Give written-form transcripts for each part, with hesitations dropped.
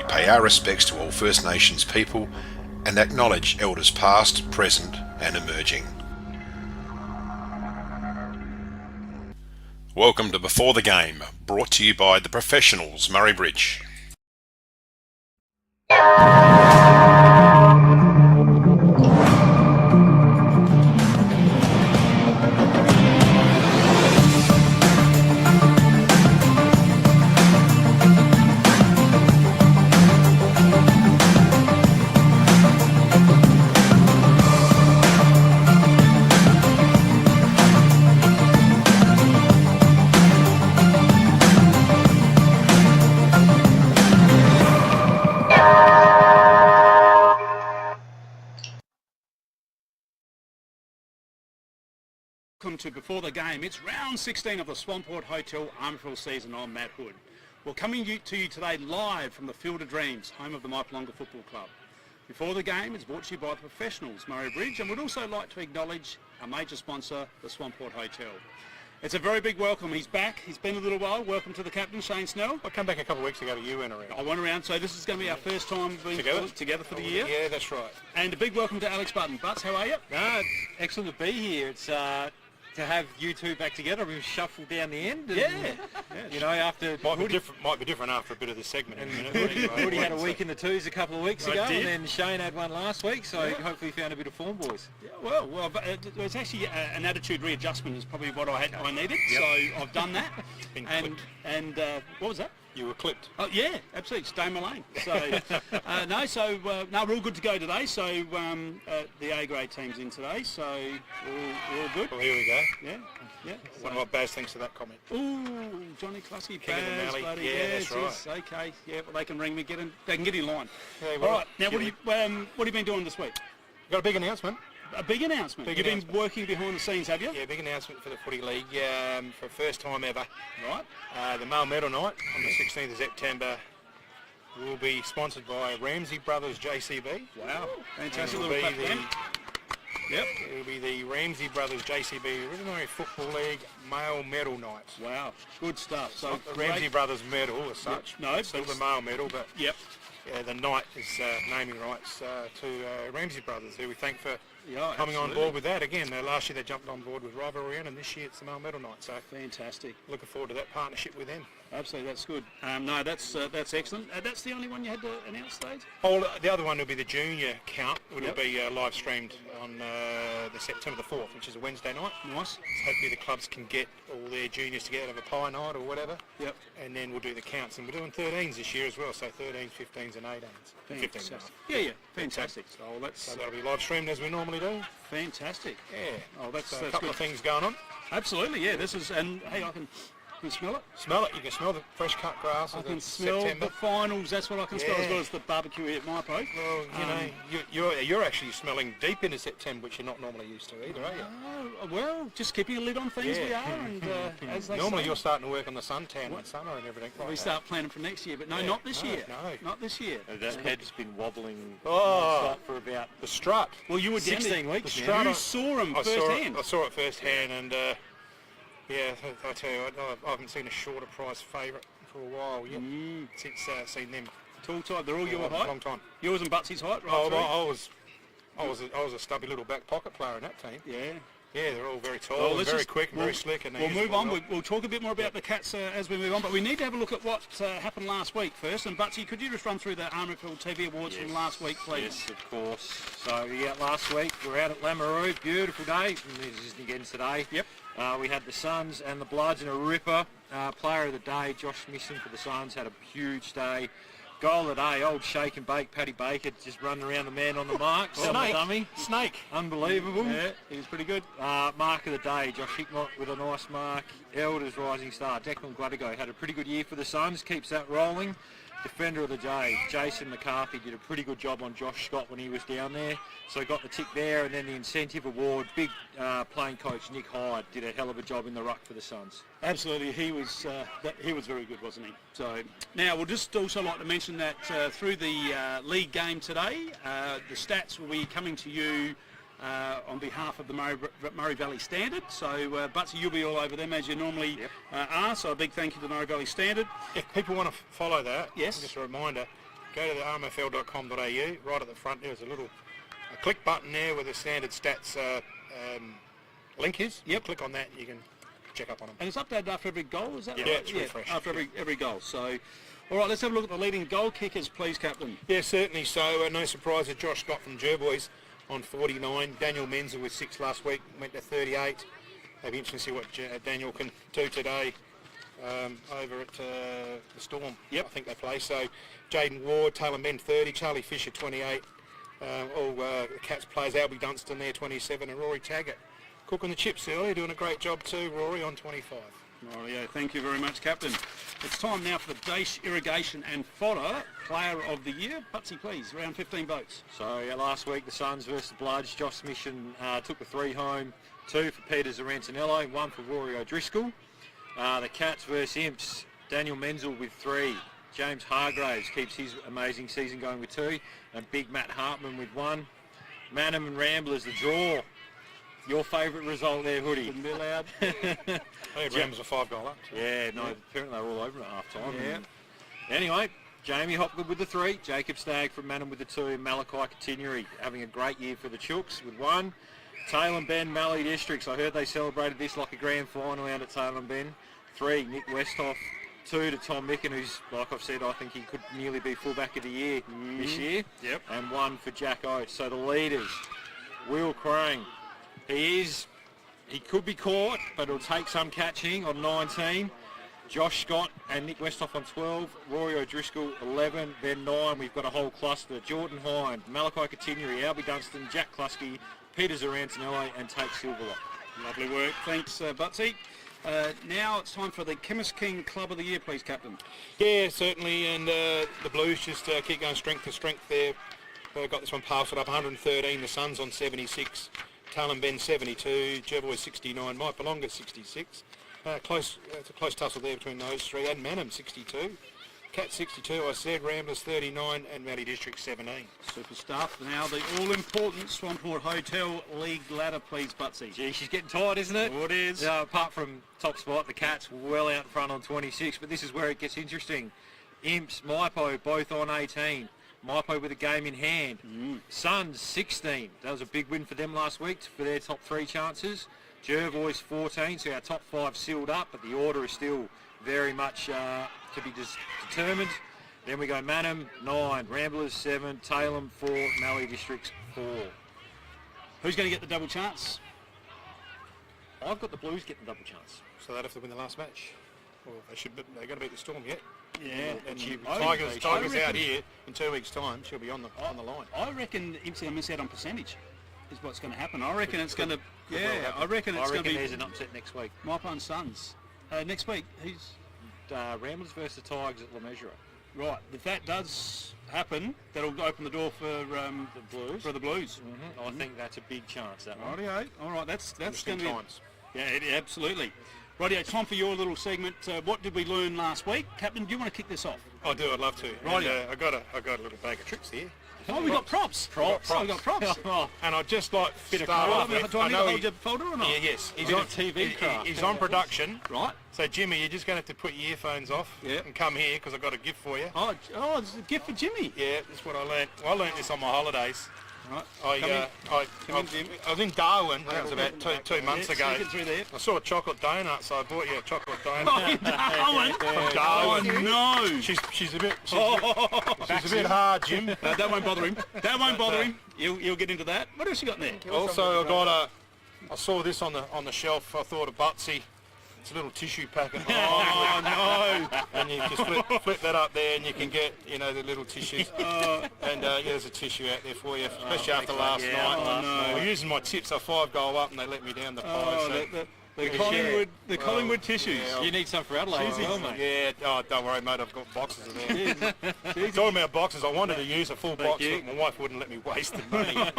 we pay our respects to all First Nations people and acknowledge elders past, present and emerging. Welcome to Before the Game, brought to you by the professionals, Murray Bridge. Welcome to Before the Game. It's round 16 of the Swamport Hotel RMFL season. I'm Matt Hood. We're coming to you today live from the Field of Dreams, home of the Mypolonga Football Club. Before the Game is brought to you by the professionals, Murray Bridge, and we'd also like to acknowledge our major sponsor, the Swamport Hotel. It's a very big welcome. He's back. He's been a little while. Welcome to the captain, Shane Snell. I come back a couple of weeks ago, but you went around. I went around, so this is going to be our first time being together for the year. Yeah, that's right. And a big welcome to Alex Button. Butts, how are you? Excellent to be here. It's to have you two back together. We've shuffled down the end. And, you know, after might be different after a bit of this segment. Woody had a week in the twos a couple of weeks ago, and then Shane had one last week. So hopefully you found a bit of form, boys. Yeah, well, it's actually an attitude readjustment is probably what I needed. So I've done that. And what was that? You were clipped. Oh yeah, absolutely. Stay in my lane. So we're all good to go today. So the A grade team's in today. So we're all good. Well, here we go. Yeah. One of my Baz thinks of that comment. Ooh, Johnny Clusky, King of the Mallee. buddy. Yeah, that's right. Yes, okay. Yeah, well, they can ring me. They can get in line. Yeah, all right. Now, what have you been doing this week? Got a big announcement. A big announcement. You've been working behind the scenes, have you? Yeah, big announcement for the Footy League for the first time ever. Right. The Male Medal Night on the 16th of September will be sponsored by Ramsey Brothers JCB. Wow. Fantastic It'll little be platform. Yep. It'll be the Ramsey Brothers JCB Original Football League Male Medal Night. Wow. Good stuff. So the Ramsey Brothers medal as such. No, it's still the male medal, but yep. The night is naming rights to Ramsey Brothers, who we thank for coming absolutely on board with that. Again, last year they jumped on board with Rivalry, and this year it's the Male Medal Night. So fantastic. Looking forward to that partnership with them. Absolutely, that's good. No, that's excellent. That's the only one you had to announce, Dave? Oh, the other one will be the junior count. It'll be live streamed on the September the 4th, which is a Wednesday night. Nice. So hopefully the clubs can get all their juniors together, have a pie night or whatever. Yep. And then we'll do the counts. And we're doing 13s this year as well, so 13s, 15s and 18s. Fantastic. Yeah, fantastic. So that'll be live streamed as we normally do. Fantastic. Yeah. Oh, that's a couple of things going on. Absolutely, yeah. This is, and hey, I can smell it. Smell it. You can smell the fresh cut grass. I can smell September. the finals. That's what I can smell, as well as the barbecue here at my place. Well, you're actually smelling deep into September, which you're not normally used to either, are you? Well, just keeping a lid on things we are, and as they normally say, you're starting to work on the suntan in summer and everything. We start planning for next year, but not this year. No, not this year. That head's been wobbling for about the strut. Well, you were 16 weeks. The strut, you saw him firsthand. I saw it firsthand, and yeah, I tell you, I haven't seen a shorter price favourite for a while yet. Since seen them. Tall type, they're all your height. Long time. Yours and Butsy's height, right? I was a stubby little back pocket player in that team. Yeah. Yeah, they're all very tall, and very quick, and very slick. And we'll move on. We'll talk a bit more about the Cats as we move on, but we need to have a look at what happened last week first. And Butsy, could you just run through the RMFLTV awards from last week, please? Yes, of course. So last week we were out at Lamoureux, beautiful day. This is again today. Yep. We had the Suns and the Bloods in a ripper. Player of the day, Josh Missing for the Suns, had a huge day. Goal of the day, old shake and bake, Paddy Baker, just running around the man on the mark. Snake. Unbelievable. Yeah, he was pretty good. Mark of the day, Josh Hickmott with a nice mark. Elders rising star, Declan Gladego had a pretty good year for the Suns, keeps that rolling. Defender of the day, Jason McCarthy, did a pretty good job on Josh Scott when he was down there. So got the tick there, and then the incentive award, big playing coach Nick Hyde did a hell of a job in the ruck for the Suns. Absolutely, he was very good, wasn't he? So now we'll just also like to mention that through the league game today, the stats will be coming to you on behalf of the Murray Valley Standard. So Butsy, you'll be all over them as you normally are. So a big thank you to the Murray Valley Standard. If people want to follow that, yes, just a reminder, go to the rmfl.com.au. Right at the front there's a click button there where the standard stats link is. Yep. Click on that and you can check up on them. And it's updated after every goal, is that Yeah, right? it's refreshed. After every goal. So, all right, let's have a look at the leading goal kickers, please, Captain. Yeah, certainly. So no surprise that Josh Scott from Jerboys on 49. Daniel Menzel with 6 last week, went to 38. It'll be interesting to see what Daniel can do today over at the Storm. Yep. I think they play. So Jaden Ward, Taylor Men 30, Charlie Fisher 28. All the Cats players, Albie Dunstan there 27, and Rory Taggart cooking the chips early, doing a great job too. Rory on 25. Oh, yeah, thank you very much, Captain. It's time now for the Daesh Irrigation and Fodder Player of the Year. Butsy, please, around 15 votes. So last week the Suns versus the Bloods, Josh Mission took the 3 home, 2 for Peter Zarantinello, 1 for Rory O'Driscoll. The Cats versus Imps, Daniel Menzel with 3. James Hargraves keeps his amazing season going with 2, and Big Matt Hartman with 1. Manham and Ramblers, the draw. Your favourite result there, Hoodie? Couldn't be allowed. I think Rams a 5-goal up. Yeah, no, apparently they were all over at half-time. Yeah. Anyway, Jamie Hopgood with the 3, Jacob Stagg from Manham with the 2, and Malachi Continuary having a great year for the Chooks with 1. Taylor and Ben, Mallee Districts. I heard they celebrated this like a grand final out at Taylor and Ben. 3, Nick Westhoff. 2 to Tom Micken, who's, like I've said, I think he could nearly be fullback of the year this year. Yep. And 1 for Jack Oates. So the leaders, Will Crane. He could be caught, but it'll take some catching on 19. Josh Scott and Nick Westhoff on 12. Rory O'Driscoll 11. Then 9, we've got a whole cluster. Jordan Hind, Malachi Continuary, Albie Dunstan, Jack Kluski, Peter Zarantinello and Tate Silverlock. Lovely work. Thanks, Butsy. Now it's time for the Chemist King Club of the Year, please, Captain. Yeah, certainly, and the Blues just keep going strength to strength there. Got this one passed up 113, the Suns on 76, Talon Ben 72, Jerboy 69, Mike Belonga 66. It's a close tussle there between those 3, and Manham 62. Cat 62, I said, Ramblers 39, and Mallee District 17. Super stuff. Now the all-important Swamport Hotel League ladder, please, Butsy. Gee, she's getting tight, isn't it? Oh, it is. Apart from top spot, the Cats well out in front on 26, but this is where it gets interesting. Imps, Maipo, both on 18. Maipo with a game in hand. Suns, 16. That was a big win for them last week for their top 3 chances. Jervois, 14, so our top 5 sealed up, but the order is still very much to be determined. Then we go Manham, 9, Ramblers, 7, Talem, 4, Mallee Districts, 4. Who's going to get the double chance? I've got the Blues getting double chance. So they'd have to win the last match. Well, they've got to beat the Storm yet. Yeah. And I Tigers reckon- out here in 2 weeks' time. She'll be on the line. I reckon Imp's going to miss out on percentage. Is what's going to happen. I reckon it's going to. well Yeah, happen. I reckon it's going to be there's an upset next week. Maipo and Sons. Next week, who's Ramblers versus the Tigers at La Mesura. right? If that does happen, that'll open the door for The Blues. the Blues. I think that's a big chance, that one. Rightio. All right, that's going Interesting to be. times. Yeah, absolutely. Rightio, time for your little segment. What did we learn last week, Captain? Do you want to kick this off? I do. I'd love to. Right. And, I got a little bag of tricks here. Oh, we got props. Props. Oh, we got props. And I'd just like Bit to of start colour. off Do with. I need to hold he- your folder or not? Yeah, yes. He's Bit on of TV craft. He's on production. Right. So Jimmy, you're just going to have to put your earphones off Yeah. and come here because I've got a gift for you. Oh, it's a gift for Jimmy. Yeah, that's what I learnt. I learnt this on my holidays. Right. I in, Jim. was in Darwin. That was about two months Yeah, ago. stick it through there. I saw a chocolate donut, so I bought you a chocolate donut. Darwin. From Darwin. Oh, no. She's a bit hard, Jim. That won't bother him. That won't bother him. You'll get into that. What else you got in there? Also, I saw this on the shelf. I thought of Butsy. It's a little tissue packet. Oh, no. And you just flip that up there, and you can get the little tissues. And there's a tissue out there for you, especially after last night. Oh, no. We're using my tips. I 5-goal up, and they let me down the pie. Oh, so. the Collingwood tissues. Yeah, You need some for Adelaide as well, mate. Yeah, don't worry, mate. I've got boxes of them. Talking about boxes, I wanted to use a full box, you. but my wife wouldn't let me waste the money.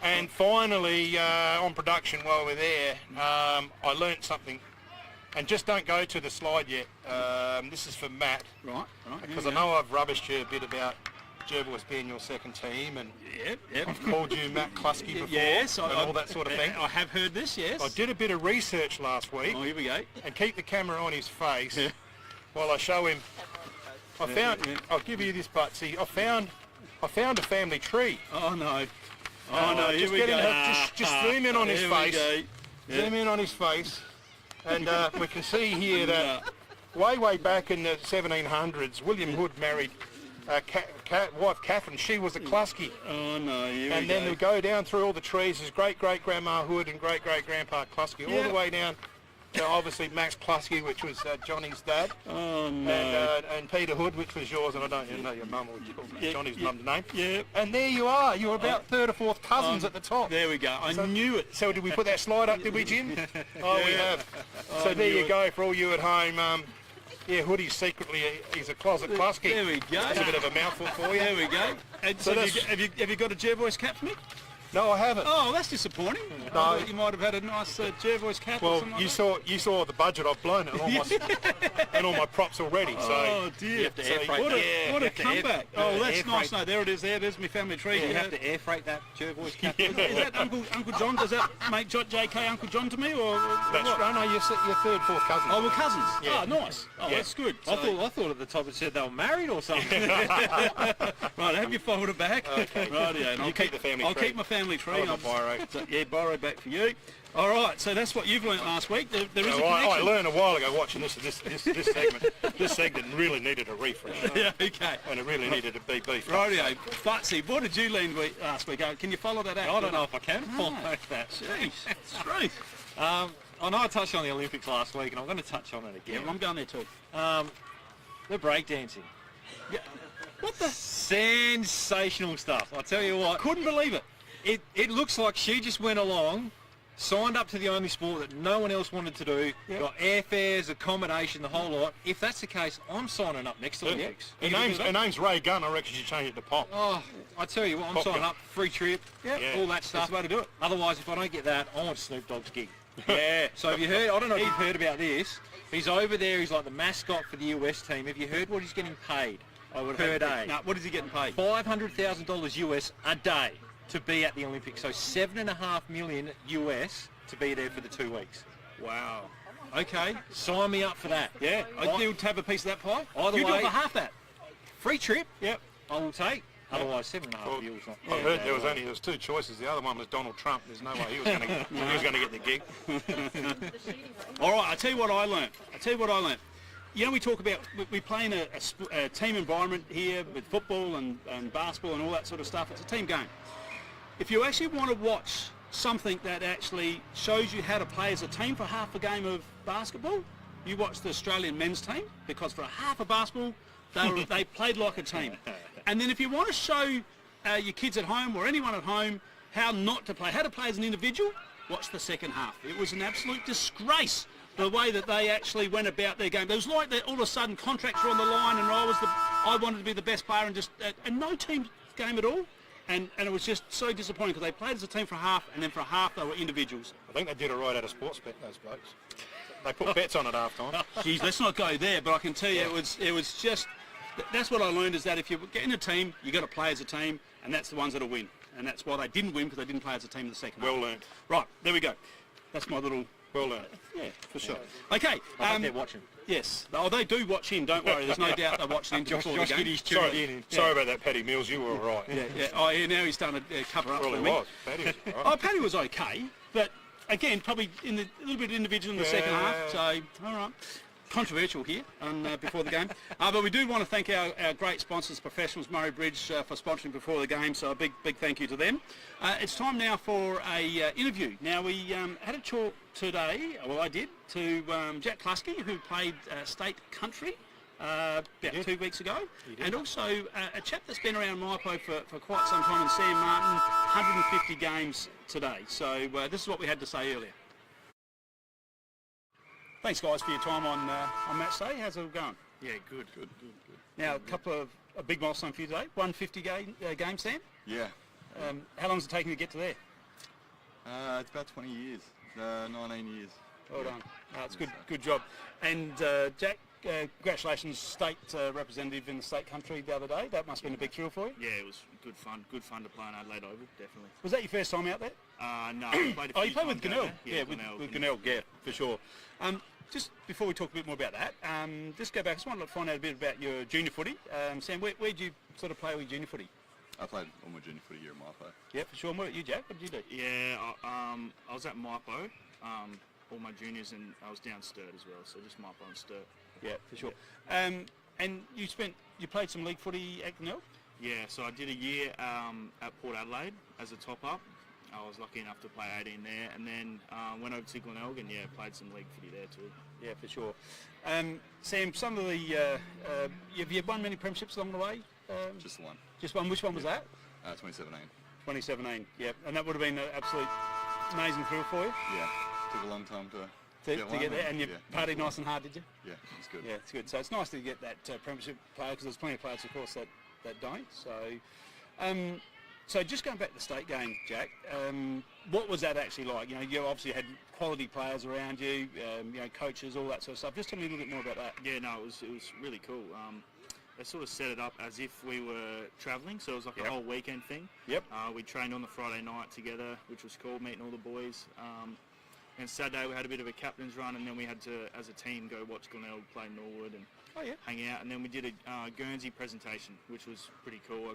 And finally, on production while we're there, I learnt something. And just don't go to the slide yet. This is for Matt, Right. because I know I've rubbished you a bit about Jerboys being your second team, and Yep. I've called you Matt Kluski before, Yes. and all that sort of thing. I have heard this, yes. I did a bit of research last week. Oh, here we go. And keep the camera on his face while I show him I found. I'll give you this, Butsy. I found a family tree. Oh no. Oh no. Here Just we get go. in, just zoom in on his Here we face. go. Zoom in on his face, and we can see here that way back in the 1700s, William Hood married wife Catherine. She was a Clusky. Oh no. Here And we then go. we go down through all the trees. There's great-great-grandma Hood and great-great-grandpa Clusky, all the way down to obviously Max Clusky, which was Johnny's dad, Oh no. and Peter Hood, which was yours, and I don't know your mum or Johnny's mum's name. Yeah. And there you are. You're about third or fourth cousins at the top. There we go. I knew it. So did we put that slide up, did we, Jim? Oh, we have. So there you go for all you at home. Yeah, Hoodie's secretly, he's a closet Clusky. There we go. That's a bit of a mouthful for you. There we go. And so that's- have you got a Jervois cap for me? No, I haven't. Oh, that's disappointing. I thought you might have had a nice Jervois cap or Well, something like you saw the budget I've blown and all my props already. So Oh dear. You have to air freight What that. a You have to air- comeback. you have Oh, to that's air nice. freight- No, there it is. There's my family tree. You have to air freight that Jervois cap. Is that Uncle John? Does that make JK Uncle John to me, or that's what? right. No, you're third, fourth cousin. Oh, we're cousins. Yeah. Oh, nice. Oh, Yeah. that's good. I thought at the top it said they were married or something. Right, have you folded it back? Okay. Rightio. And You keep the family I'll tree. keep my family tree. I'll have a biro. So, yeah, biro back for you. All right, so that's what you've learnt last week. There is a Oh, I connection. learned a while ago watching this segment. This segment really needed a refresh, Yeah, okay. and it really needed to be beefed up. Rightio. Butsy, what did you learn last week? Can you follow that out? I don't know if I can No. follow that. Jeez, straight. I know I touched on the Olympics last week, and I'm going to touch on it Yeah, again. well, I'm going there too. The breakdancing. Yeah. What the? Sensational stuff. I tell you what, Couldn't believe it. it looks like she just went along, signed up to the only sport that no one else wanted to do, Yep. got airfares, accommodation, the whole lot. If that's the case, I'm signing up next Olympics. Her name's Ray Gunn. I reckon she changed it to Pop. Oh, I tell you what, I'm Pop signing gun. up, free trip, Yep. Yeah. all that stuff. That's the way to do it. Otherwise, if I don't get that, I want Snoop Dogg's gig. Yeah. So have you heard? I don't know if you've heard about this. He's over there. He's like the mascot for the US team. Have you heard what he's getting paid per day? No, what is he getting paid? $500,000 US a day to be at the Olympics. So $7.5 million US to be there for the 2 weeks. Wow. Okay. Sign me up for that. Yeah, I would have a piece of that pie. Either You do it way- for half that. Free trip. Yep. I will take. Otherwise, 7.5 Well, mils. Not I heard there was two choices. The other one was Donald Trump. There's no way he was going to get the gig. All right, I'll tell you what I learnt. You know, we talk about, we play in a team environment here with football and basketball and all that sort of stuff. It's a team game. If you actually want to watch something that actually shows you how to play as a team for half a game of basketball, you watch the Australian men's team, because for half of basketball, they played like a team. And then if you want to show your kids at home or anyone at home how not to play, how to play as an individual, watch the second half. It was an absolute disgrace, the way that they actually went about their game. It was like that all of a sudden contracts were on the line and I wanted to be the best player and no team game at all. And it was just so disappointing because they played as a team for half, and then for half they were individuals. I think they did it right out of sports bet, those blokes. They put bets on at half time. Geez, let's not go there, but I can tell you it was just, that's what I learned, is that if you get in a team, you got to play as a team, and that's the ones that'll win. And that's why they didn't win, because they didn't play as a team in the second half. Well learned. Right, there we go. That's my little, Well learned. yeah, for sure. Okay. I hope they're watching. Yes. Oh, they do watch in, don't worry. There's no doubt they're watching in before the game. Giddy's tuned in. Sorry about that, Paddy Mills. You were all right. Yeah. Oh, yeah, now he's starting to cover up Well, for he me. was. Paddy was all right. Oh, Paddy was okay, but again, probably a little bit individual in the second half. So, all right. Controversial here before the game. But we do want to thank our great sponsors, Professionals Murray Bridge, for sponsoring before the game. So a big thank you to them. It's time now for a interview. Now, we had a talk today, well, I did, to Jack Clusky, who played state country about 2 weeks ago, and also a chap that's been around MyPo for quite some time, and Sam Martin, 150 games today. So this is what we had to say earlier. Thanks, guys, for your time on match day. How's it all going? Yeah, good. Now, a big milestone for you today, 150 game, Sam. Yeah, How long is it taking to get to there? it's about 20 years, 19 years. Well done. It's good job. And Jack, congratulations, state representative in the state country the other day. That must have been a big thrill for you. Yeah, it was good fun to play on Adelaide Oval, definitely. Was that your first time out there? No, I played a few Oh, you played with times Gannell? out there. Yeah, with Gannell, yeah, for sure. just before we talk a bit more about that, just go back. I just wanted to find out a bit about your junior footy. Sam, where did you sort of play with junior footy? I played all my junior footy year at Maipo. Yeah, for sure. And what about you, Jack? What did you do? Yeah, I was at Maipo, all my juniors, and I was down Sturt as well, so just Maipo and Sturt. Yeah, for sure. And you played some league footy at Glenelg? Yeah, so I did a year at Port Adelaide as a top-up. I was lucky enough to play 18 there, and then went over to Glenelg and played some league footy there too. Yeah, for sure. Sam, some of the have you won many premierships along the way? Just the one. Just one. Which one was that? 2017. 2017. Yeah, and that would have been an absolute amazing thrill for you Yeah, took a long time to to one, get there, and you yeah, partied nice and hard, did you? Yeah, it's good. Yeah, it's good. So it's nice to get that premiership player, because there's plenty of players, of course, that don't. So, so just going back to the state game, Jack, what was that actually like? You know, you obviously had quality players around you, coaches, all that sort of stuff. Just tell me a little bit more about that. Yeah, no, it was really cool. They sort of set it up as if we were travelling, so it was like a whole weekend thing. Yep. We trained on the Friday night together, which was cool, meeting all the boys. And Saturday we had a bit of a captain's run, and then we had to, as a team, go watch Glenelg play Norwood and hang out. And then we did a Guernsey presentation, which was pretty cool.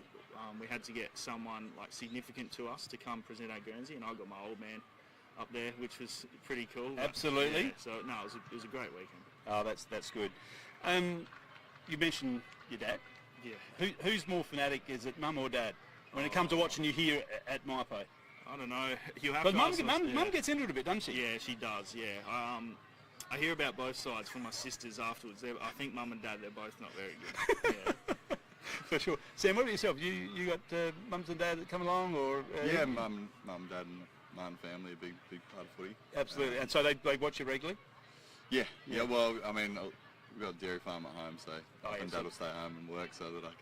We had to get someone like significant to us to come present our Guernsey, and I got my old man up there, which was pretty cool. Absolutely. Yeah, so no, it was a great weekend. Oh, that's good. You mentioned your dad. Yeah. Who's more fanatic? Is it mum or dad? When it comes to watching you here at Maipo. I don't know. You have But to mum ask us, mum gets into it a bit, doesn't she? Yeah, she does. Yeah. I hear about both sides from my sisters afterwards. I think mum and dad, they're both not very good. Yeah. For sure. Sam, what about yourself? You got mums and dad that come along, or Yeah, mum, dad, and my own family, a big part of footy. Absolutely. And so they watch you regularly? Yeah. Well, I mean, we've got a dairy farm at home, so yeah, and dad will stay home and work so that I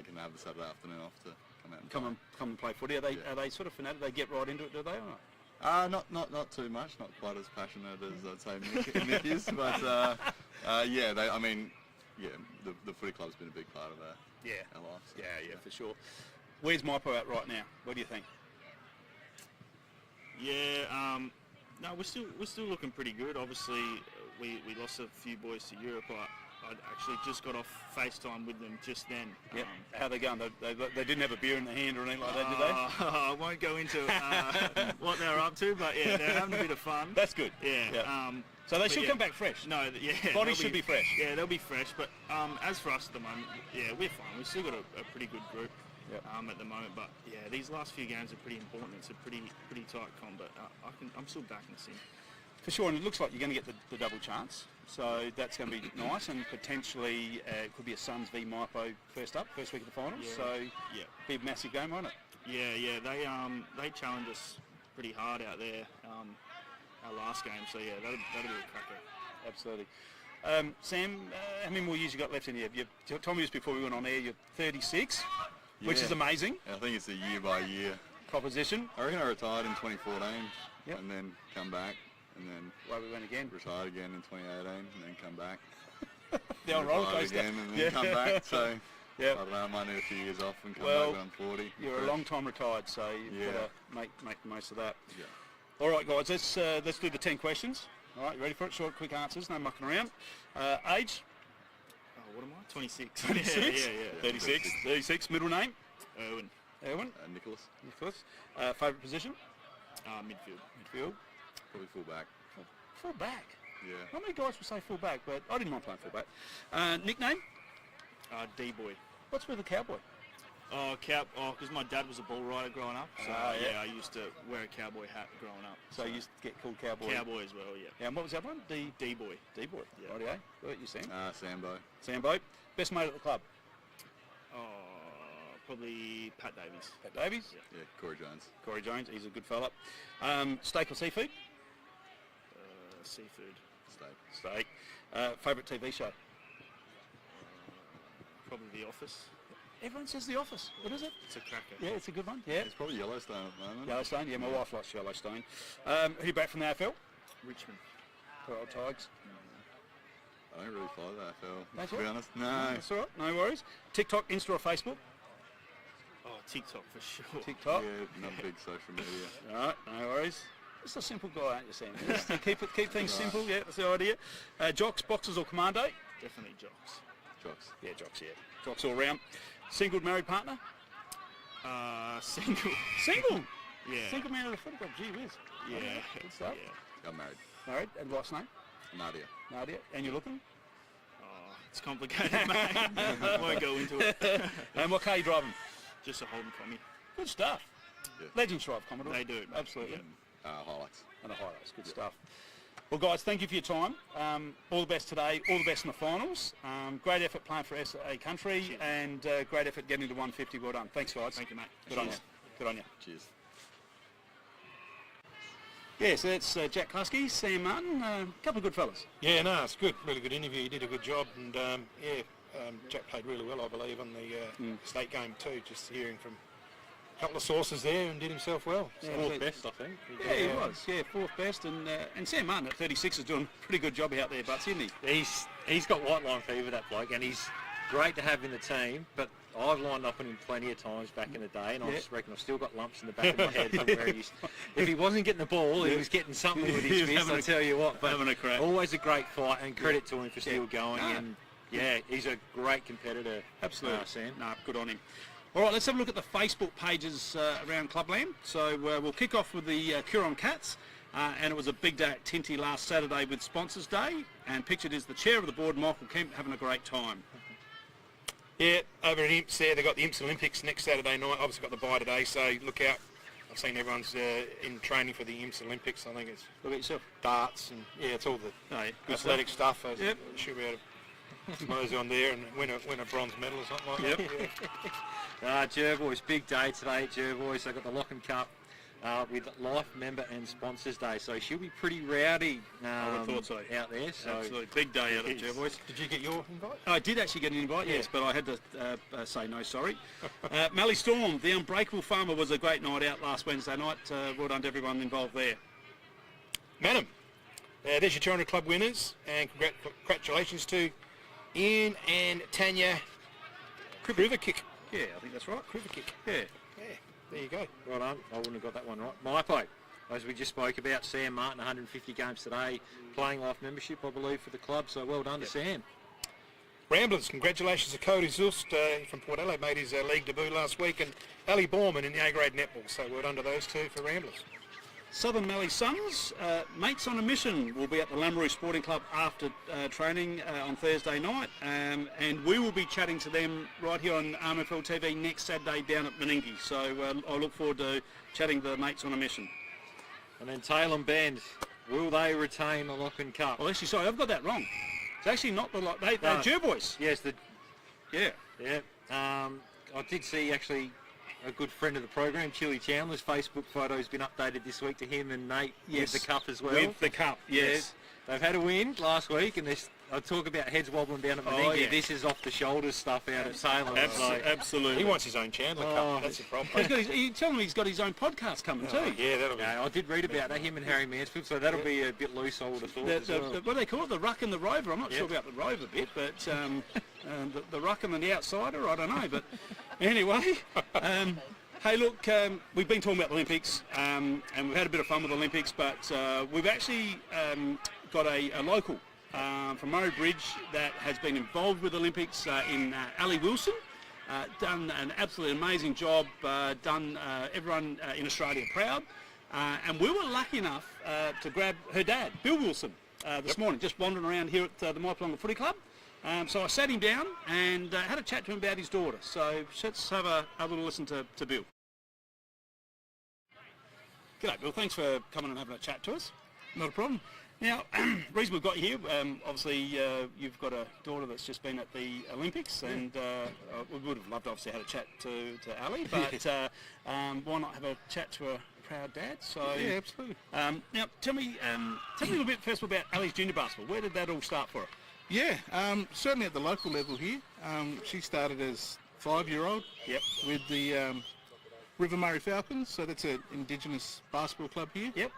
can have the Saturday afternoon off to come out and come and play footy. Are they sort of fanatic? They get right into it, do they? Or not? Not too much, not quite as passionate as I'd say Nick is, but the footy club's been a big part of our life. So, Yeah, for sure. Where's Maipo at right now? What do you think? Yeah. No, we're still looking pretty good. Obviously, we lost a few boys to Europe. I actually just got off FaceTime with them just then. Yep. How they going? They didn't have a beer in their hand or anything like that, did they? I won't go into what they're up to, but yeah, they're having a bit of fun. That's good. Yeah. Yep. So they should come back fresh. No, yeah. Bodies should be fresh. Yeah, they'll be fresh. But as for us at the moment, yeah, we're fine. We've still got a pretty good group at the moment. But yeah, these last few games are pretty important. It's a pretty tight comp. But I'm still backing us in. For sure, and it looks like you're going to get the double chance. So that's going to be nice, and potentially it could be a Suns v Maipo first week of the finals. Yeah. So be a massive game, won't it? Yeah. They challenged us pretty hard out there. Our last game, so yeah, that'll be a cracker. Absolutely. Sam, how many more years you got left in here? You told me this before we went on air. You're 36, which is amazing. I think it's a year by year Proposition. I reckon I retired in 2014 and then come back and then we went again. retired again in 2018 and then come back. The old roller Retired coaster. again and then come back. So I Yeah. don't know, I might need a few years off and come Well, back when I'm 40. You're a long time retired, so you've got Yeah. to make the most of that. Yeah. All right, guys, let's do the 10 questions. All right, you ready for it? Short, quick answers, no mucking around. Age? Oh, what am I? 26. 26? Yeah. 36. Middle name? Erwin. Nicholas, Favourite position? Midfield. Midfield. probably full back. Full back. Yeah. Not many guys will say full back, but I didn't mind playing full back. Nickname? D-boy. What's with the cowboy? Because my dad was a bull rider growing up. So yeah. I used to wear a cowboy hat growing up. So you used to get called cowboy. Cowboy as well, yeah. Yeah, and what was the other one? D-boy. D-boy. Yeah. Rightio. What about you, Sam? Sambo. Sambo. Best mate at the club? Probably Pat Davies. Pat Davies? Yeah, Corey Jones. Corey Jones, he's a good fella. Steak or seafood? Seafood. Steak. Steak. Favourite TV show? Probably The Office. Everyone says The Office. What is it? It's a cracker. Yeah, it's a good one. Yeah. It's probably Yellowstone at the moment. Yellowstone. Yeah, my wife likes Yellowstone. Who you back from the AFL? Richmond. Poor old Tigers. I don't really follow the AFL, That's to be all? honest. No. That's all right. No worries. TikTok, Insta or Facebook? Oh, TikTok for sure. TikTok. Yeah, not big social media. All right. No worries. Just a simple guy, aren't you, Sam? Just keep things simple. Yeah, that's the idea. Jocks, boxers, or commando? Definitely jocks. Jocks. Yeah, jocks. Yeah, jocks all round. Single, married, partner? Single. Single. Yeah. Single man of the footy club. Gee whiz. Yeah. Good stuff. Yeah. I'm married. Married, and wife's name? Nadia. Nadia. And you're looking? Oh, it's complicated, mate. Won't go into it. And what car are you driving? Just a Holden Commie. Good stuff. Yeah. Legends drive Commodore. They do. Absolutely. Highlights. And a highlights. Good stuff. Well, guys, thank you for your time. All the best today. All the best in the finals. Great effort playing for SA country. Cheers. And great effort getting to 150. Well done. Thanks, guys. Thank you, mate. Good on you. Cheers. Good on you. Cheers. Yeah, so that's Jack Klusky, Sam Martin, a couple of good fellas. Yeah, no, it's good. Really good interview. He did a good job, and Jack played really well, I believe, on the state game too. Just hearing from a couple of sources there, and did himself well. Yeah, So- Fourth best, I think. Yeah, he was. Yeah, fourth best, and Sam Martin at 36 is doing a pretty good job out there, Butts, isn't he? He's got white line fever, that bloke, and he's great to have in the team, but I've lined up on him plenty of times back in the day, and I just reckon I've still got lumps in the back of my head from where if he wasn't getting the ball, he was getting something with He his was fist, having I a- tell you what. But having a crack. always a great fight, and credit to him for still going, No. and yeah, he's a great competitor. Absolutely. Sam. No, good on him. All right, let's have a look at the Facebook pages around Clubland. So we'll kick off with the Curon Cats. And it was a big day at Tinty last Saturday with Sponsors Day. And pictured is the chair of the board, Michael Kemp, having a great time. Yeah, over at Imps there, they've got the Imps Olympics next Saturday night. Obviously got the bye today, so look out. I've seen everyone's in training for the Imps Olympics. I think it's Look at yourself. darts and it's all the Oh, yeah, good athletic stuff. Yep. Should be able to mosey on there and win a bronze medal or something like that. Yeah. Jervois, big day today at Jervois. They got the Lock and Cup with Life Member and Sponsors Day, so she'll be pretty rowdy I would have thought so. out there. So Absolutely. Big day out at Jervois. Did you get your invite? I did actually get an invite, yes, but I had to say no, sorry. Mallee Storm, the Unbreakable Farmer, was a great night out last Wednesday night. Well done to everyone involved there. Madam, there's your 200 Club winners, and congratulations to Ian and Tanya Kriverkick. Yeah, I think that's right. Kriverkick. Yeah. Yeah, there you go. well done. I wouldn't have got that one right. Mypo, as we just spoke about, Sam Martin, 150 games today, playing life membership, I believe, for the club. So well done to Sam. Ramblers, congratulations to Cody Zust from Port Adelaide, made his league debut last week, and Ali Borman in the A-grade netball. So well done to those two for Ramblers. Southern Mallee Suns, Mates on a Mission, will be at the Lameroo Sporting Club after training on Thursday night, and we will be chatting to them right here on RMFLTV next Saturday down at Meningie. So I look forward to chatting to the Mates on a Mission. And then Taylor Bend, will they retain the Lock and Cup? Well, actually, sorry, I've got that wrong. It's actually not the they're Jervois. Yes, Yeah. yeah. I did see actually a good friend of the program, Chili Chandler's Facebook photo has been updated this week to him and Nate Yes. with the cup as well. With the cup, yes. They've had a win last week, and I talk about heads wobbling down at Meningie. yeah. This is off the shoulders stuff out at Taylor. So, Absolutely. He wants his own Chandler Cup. That's the problem. You tell me he's got his own podcast coming too. Yeah, that'll be. I did read about that, him and Harry Mansfield, so that'll be a bit loose, I would have thought. as well. What do they call it? The Ruck and the Rover. I'm not sure about the Rover bit, but the Ruck and the Outsider, I don't know. But anyway, hey, look, we've been talking about the Olympics, and we've had a bit of fun with the Olympics, but we've actually got a local from Murray Bridge that has been involved with the Olympics in Ali Wilson. Done an absolutely amazing job, done everyone in Australia proud. And we were lucky enough to grab her dad, Bill Wilson, this morning, just wandering around here at the Mypolonga Footy Club. So I sat him down and had a chat to him about his daughter. So let's have a little listen to Bill. G'day, Bill. Thanks for coming and having a chat to us. Not a problem. Now, reason we've got you here, obviously you've got a daughter that's just been at the Olympics, and we would have loved to obviously have a chat to Ali, but why not have a chat to a proud dad? So Yeah, absolutely. now, tell me a little bit first about Ali's junior basketball. Where did that all start for her? Yeah, certainly at the local level here. She started as 5-year-old Yep. with the River Murray Falcons, so that's an Indigenous basketball club here. Yep.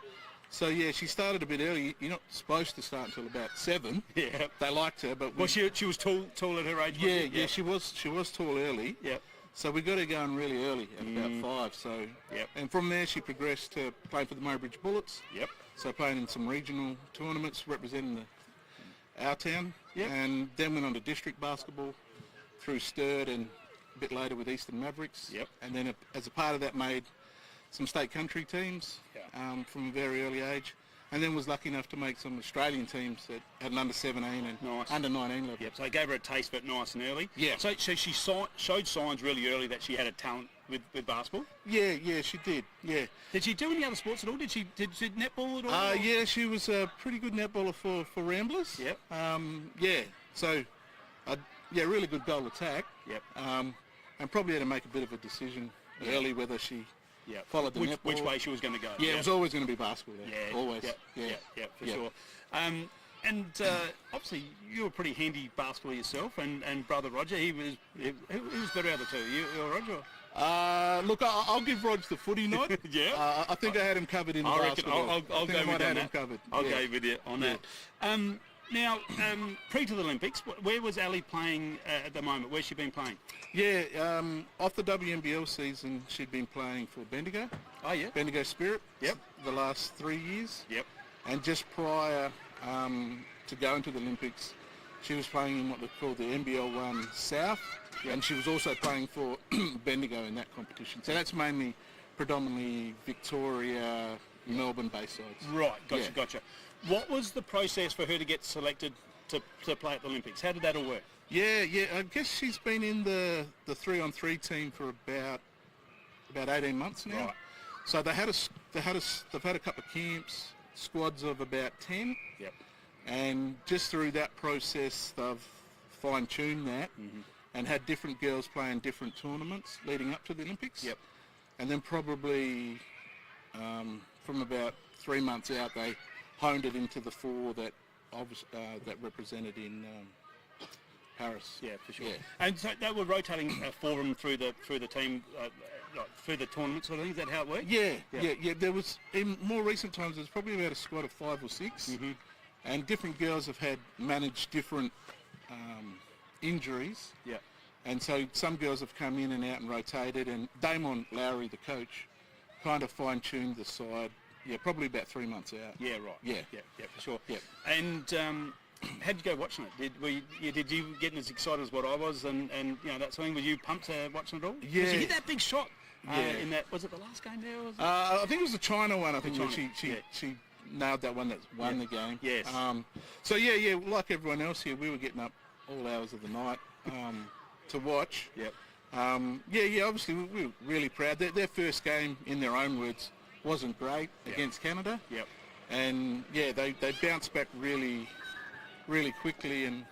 So yeah, she started a bit early. You're not supposed to start until about 7. Yeah. They liked her, but Well, she was tall at her age. yeah, wasn't yeah, she was tall early. Yep. So we got her going really early at about 5. So, and from there she progressed to playing for the Murray-Bridge Bullets. Yep. So playing in some regional tournaments representing our town. And then went on to district basketball through Sturt and a bit later with Eastern Mavericks. And then as a part of that made some state country teams from a very early age. And then was lucky enough to make some Australian teams at an under 17 and under 19 level. Yep. So it gave her a taste, but nice and early. Yeah. So she showed signs really early that she had a talent with basketball. Yeah, she did. Yeah. Did she do any other sports at all? Did she netball at all? Yeah, she was a pretty good netballer for Ramblers. Yep. Yeah. So, really good goal attack. Yep. And probably had to make a bit of a decision early whether she followed the netball. Which way she was going to go. Yeah, it was always going to be basketball there. Yeah. Always. Yeah, for sure. And obviously you were pretty handy basketball yourself, and brother Roger, he was better out of the two. You or Roger? Look, I'll give Rog the footy nod. Yeah. I think I had him covered in the basketball. I'll go with him covered. I'll go with you on that. Now, pre to the Olympics, where was Ali playing at the moment? Where's she been playing? Yeah, off the WNBL season, she'd been playing for Bendigo. Oh, yeah. Bendigo Spirit. Yep. The last 3 years. Yep. And just prior to going to the Olympics, she was playing in what they call the NBL 1 South, and she was also playing for Bendigo in that competition. So that's mainly predominantly Victoria, Melbourne-based sides. Right, gotcha. What was the process for her to get selected to play at the Olympics? How did that all work? Yeah. I guess she's been in the 3-on-3 team for about 18 months now. Right. So they've had a couple of camps, squads of about 10. Yep. And just through that process, they've fine-tuned that and had different girls playing different tournaments leading up to the Olympics. Yep. And then probably from about 3 months out, they honed it into the 4 that represented in Paris. Yeah, for sure. Yeah. And so they were rotating for them through the team, through the tournament sort of thing. Is that how it worked? Yeah. There was, in more recent times, there's probably about a squad of 5 or 6, and different girls have had managed different injuries. Yeah. And so some girls have come in and out and rotated, and Damon Lowry, the coach, kind of fine-tuned the side. Yeah, probably about 3 months out. Yeah, right. Yeah, for sure. Yeah. And how'd you go watching it? Did you get as excited as what I was, and that sort of thing? Were you pumped watching it all? Yeah. 'Cause you hit that big shot in that. Was it the last game there? Was it? I think it was the China one. I think China, she nailed that one that won the game. Yes. So like everyone else here, we were getting up all hours of the night to watch. Yep. Obviously we were really proud. Their first game, in their own words, wasn't great against Canada. Yep. And they bounced back really, really quickly, and